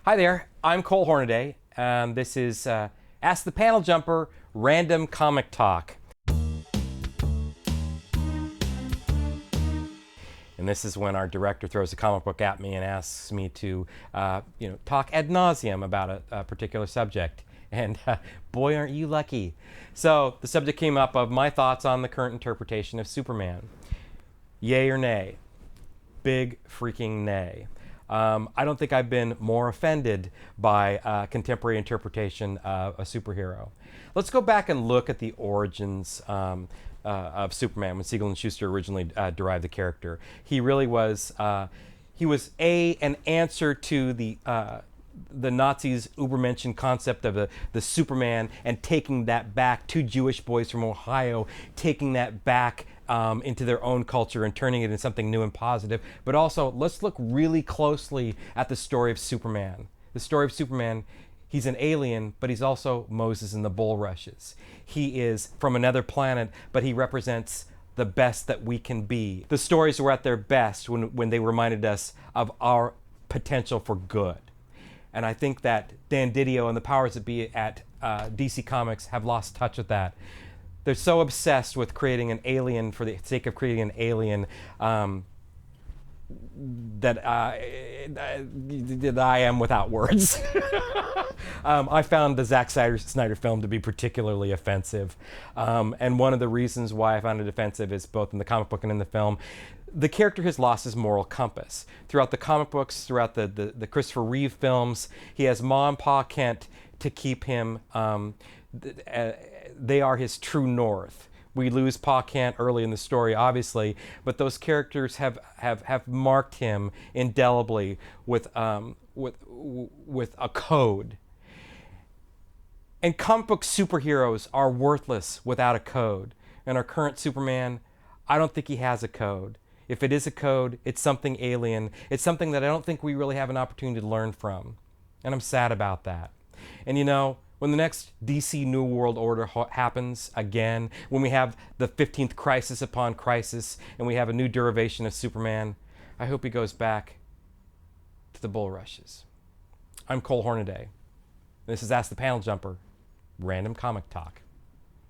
Hi there, I'm Cole Hornaday, and this is Ask the Panel Jumper Random Comic Talk. And this is when our director throws a comic book at me and asks me to, talk ad nauseum about a particular subject. And boy, aren't you lucky. So the subject came up of my thoughts on the current interpretation of Superman. Yay or nay? Big freaking nay. I don't think I've been more offended by contemporary interpretation of a superhero. Let's go back and look at the origins of Superman when Siegel and Schuster originally derived the character. He really was, an answer to the Nazis' Übermenschen concept of the Superman, and taking that back, two Jewish boys from Ohio, taking that back into their own culture and turning it into something new and positive. But also, let's look really closely at the story of Superman. The story of Superman, he's an alien, but he's also Moses in the bulrushes. He is from another planet, but he represents the best that we can be. The stories were at their best when they reminded us of our potential for good. And I think that Dan Didio and the powers that be at DC Comics have lost touch with that. They're so obsessed with creating an alien for the sake of creating an alien that I am without words. I found the Zack Snyder film to be particularly offensive. And one of the reasons why I found it offensive is both in the comic book and in the film. The character has lost his moral compass. Throughout the comic books, throughout the Christopher Reeve films, he has Ma and Pa Kent to keep him. They are his true north. We lose Pa Kent early in the story, obviously, but those characters have marked him indelibly with a code. And comic book superheroes are worthless without a code. And our current Superman, I don't think he has a code. If it is a code, it's something alien. It's something that I don't think we really have an opportunity to learn from. And I'm sad about that. And when the next DC New World Order happens again, when we have the 15th crisis upon crisis, and we have a new derivation of Superman, I hope he goes back to the bulrushes. I'm Cole Hornaday. This is Ask the Panel Jumper, Random Comic Talk.